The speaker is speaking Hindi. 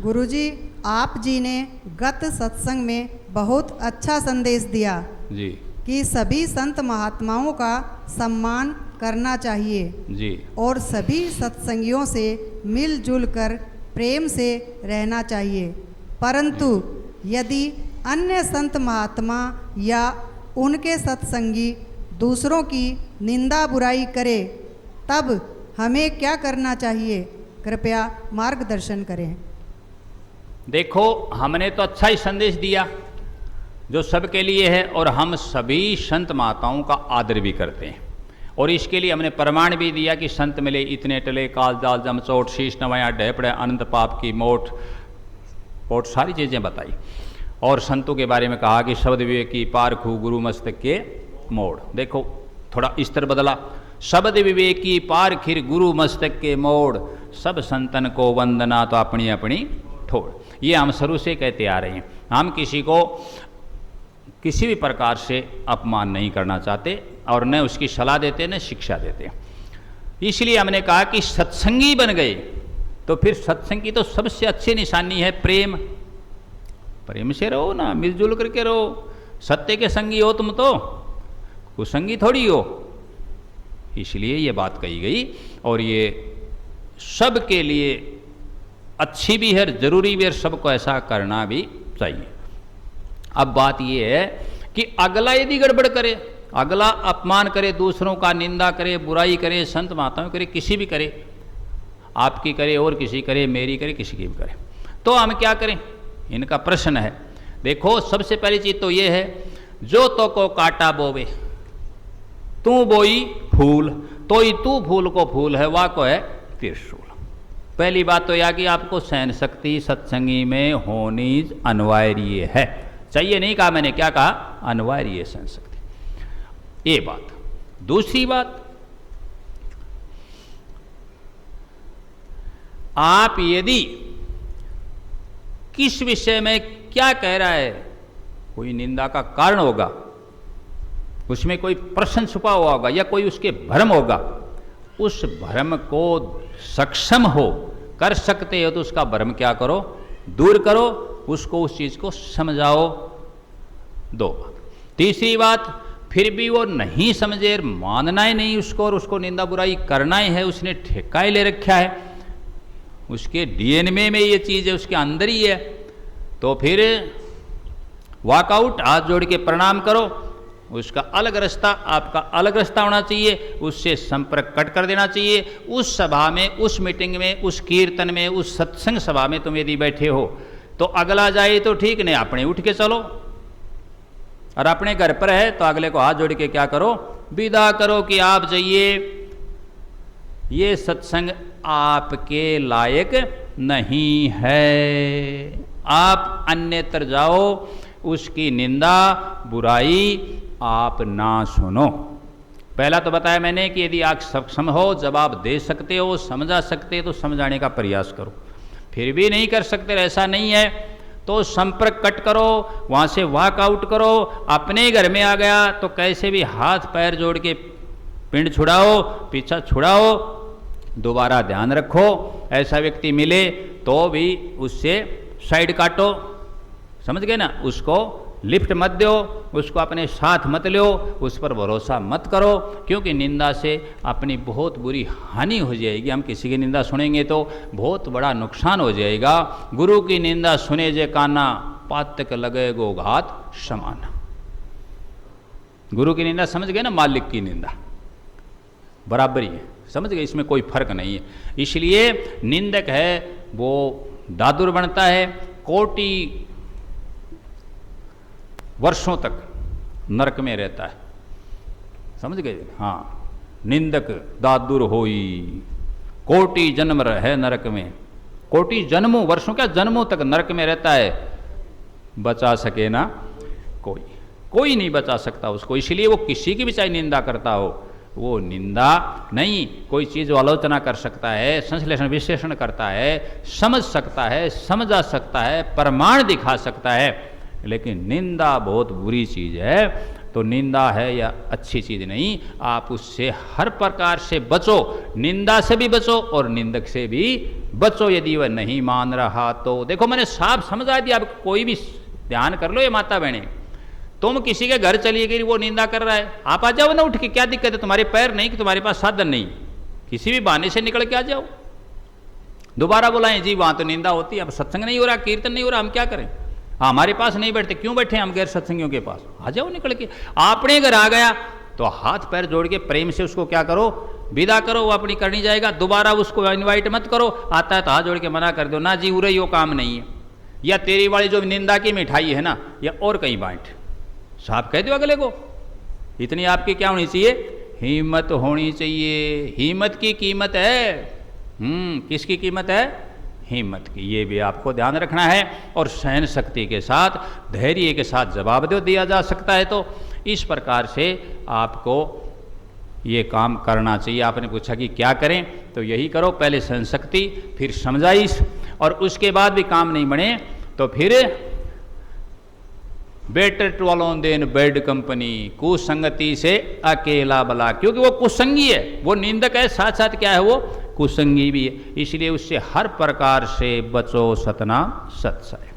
गुरुजी, आप जी ने गत सत्संग में बहुत अच्छा संदेश दिया जी कि सभी संत महात्माओं का सम्मान करना चाहिए जी और सभी सत्संगियों से मिलजुल कर प्रेम से रहना चाहिए। परंतु यदि अन्य संत महात्मा या उनके सत्संगी दूसरों की निंदा बुराई करे तब हमें क्या करना चाहिए? कृपया मार्गदर्शन करें। देखो, हमने तो अच्छा ही संदेश दिया जो सबके लिए है, और हम सभी संत माताओं का आदर भी करते हैं, और इसके लिए हमने प्रमाण भी दिया कि संत मिले इतने टले, काल जाल जमचोट, शीश नवाया ढेपड़े, अनंत पाप की मोट पोट, सारी चीज़ें बताई। और संतों के बारे में कहा कि शब्द विवेक की पारखू गुरु मस्तक के मोड़। देखो, थोड़ा स्तर बदला, शब्द विवेक की पारखिर गुरु मस्तक के मोड़, सब संतन को वंदना तो अपनी अपनी ठोड़। ये हम शुरू से कहते आ रहे हैं। हम किसी को किसी भी प्रकार से अपमान नहीं करना चाहते और न उसकी सलाह देते न शिक्षा देते। इसलिए हमने कहा कि सत्संगी बन गए तो फिर सत्संग की तो सबसे अच्छी निशानी है प्रेम। प्रेम से रहो ना, मिलजुल करके रहो। सत्य के संगी हो तुम तो, कुसंगी थोड़ी हो। इसलिए ये बात कही गई, और ये सब के लिए अच्छी भी है, जरूरी भी है, सबको ऐसा करना भी चाहिए। अब बात ये है कि अगला यदि गड़बड़ करे, अगला अपमान करे, दूसरों का निंदा करे, बुराई करे, संत महात्माओं करे, किसी भी करे, आपकी करे और किसी करे, मेरी करे, किसी की भी करे, तो हम क्या करें? इनका प्रश्न है। देखो, सबसे पहली चीज तो ये है, जो तो को काटा बोवे तू बोई फूल, तो ही तू फूल को फूल है, वाह को है त्रिशूल। पहली बात तो यह कि आपको सहन शक्ति सत्संगी में होनी अनिवार्य है। चाहिए नहीं कहा मैंने, क्या कहा? अनिवार्य सहन शक्ति। ये बात। दूसरी बात, आप यदि किस विषय में क्या कह रहा है, कोई निंदा का कारण होगा, उसमें कोई प्रश्न छुपा हुआ होगा या कोई उसके भ्रम होगा, उस भ्रम को सक्षम हो कर सकते हो तो उसका भ्रम क्या करो? दूर करो, उसको उस चीज को समझाओ। दो बात। तीसरी बात, फिर भी वो नहीं समझे, मानना ही नहीं उसको, और उसको निंदा बुराई करना ही है, उसने ठेका ही ले रखा है, उसके डीएनए में ये चीज़ है, उसके अंदर ही है, तो फिर वॉकआउट, हाथ जोड़ के प्रणाम करो। उसका अलग रास्ता, आपका अलग रास्ता होना चाहिए, उससे संपर्क कट कर देना चाहिए। उस सभा में, उस मीटिंग में, उस कीर्तन में, उस सत्संग सभा में तुम यदि बैठे हो तो अगला जाए तो ठीक, नहीं अपने उठ के चलो, और अपने घर पर है तो अगले को हाथ जोड़ के क्या करो? विदा करो कि आप जाइए, ये सत्संग आपके लायक नहीं है, आप अन्यत्र जाओ, उसकी निंदा बुराई आप ना सुनो। पहला तो बताया मैंने कि यदि आप सक्षम हो, जवाब दे सकते हो, समझा सकते तो समझाने का प्रयास करो। फिर भी नहीं कर सकते, ऐसा नहीं है, तो संपर्क कट करो, वहाँ से वॉकआउट करो। अपने घर में आ गया तो कैसे भी हाथ पैर जोड़ के पिंड छुड़ाओ, पीछा छुड़ाओ, दोबारा ध्यान रखो। ऐसा व्यक्ति मिले तो भी उससे साइड काटो, समझ गए ना? उसको लिफ्ट मत दो, उसको अपने साथ मत लो, उस पर भरोसा मत करो, क्योंकि निंदा से अपनी बहुत बुरी हानि हो जाएगी। हम किसी की निंदा सुनेंगे तो बहुत बड़ा नुकसान हो जाएगा। गुरु की निंदा सुने जे काना, पातक लगेगो घात समान। गुरु की निंदा समझ गए ना, मालिक की निंदा बराबर ही है, समझ गए, इसमें कोई फर्क नहीं है। इसलिए निंदक है वो दादुर बनता है, कोटि वर्षों तक नरक में रहता है, समझ गए? हाँ, निंदक दादुर होई, कोटि जन्म है नरक में, कोटि जन्मों, वर्षों क्या जन्मों तक नरक में रहता है, बचा सके ना कोई, कोई नहीं बचा सकता उसको। इसलिए वो किसी की भी चाहे निंदा करता हो, वो निंदा नहीं, कोई चीज़ आलोचना कर सकता है, संश्लेषण विश्लेषण करता है, समझ सकता है, समझा सकता है, प्रमाण दिखा सकता है, लेकिन निंदा बहुत बुरी चीज़ है। तो तो निंदा है या अच्छी चीज़ नहीं, आप उससे हर प्रकार से बचो, निंदा से भी बचो और निंदक से भी बचो। यदि वह नहीं मान रहा तो देखो मैंने साफ समझा दिया। अब कोई भी ध्यान कर लो ये माता बहने, तुम किसी के घर चली गई, वो निंदा कर रहा है, आप आ जाओ ना उठ के, क्या दिक्कत है? तुम्हारे पैर नहीं कि तुम्हारे पास साधन नहीं, किसी भी बहाने से निकल के आ जाओ। दोबारा बुलाएं जी, वहां तो निंदा होती है, अब सत्संग नहीं हो रहा, कीर्तन नहीं हो रहा, हम क्या करें? हमारे पास नहीं बैठते, क्यों बैठे हम गैर सत्संगियों के पास? आ जाओ निकल के। आपने घर आ गया तो हाथ पैर जोड़ के प्रेम से उसको क्या करो, विदा करो, वो अपनी करनी जाएगा। दोबारा उसको इनवाइट मत करो, आता है तो हाथ जोड़ के मना कर दो, ना जी उरे यो काम नहीं है, या तेरी वाली जो निंदा की मिठाई है ना, या और कहीं बांट, साफ कह दो अगले को। इतनी आपकी क्या होनी चाहिए? हिम्मत होनी चाहिए। हिम्मत की कीमत है। किसकी कीमत है? हिम्मत की। ये भी आपको ध्यान रखना है। और सहन शक्ति के साथ, धैर्य के साथ जवाब दिया जा सकता है। तो इस प्रकार से आपको ये काम करना चाहिए। आपने पूछा कि क्या करें, तो यही करो, पहले सहन शक्ति, फिर समझाइश, और उसके बाद भी काम नहीं बने तो फिर better to alone than bad company, कुसंगति से अकेला भला। क्योंकि वो कुसंगी है, वो निंदक है, साथ साथ क्या है, वो कुसंगी भी है। इसलिए उससे हर प्रकार से बचो, सतना सत्सय।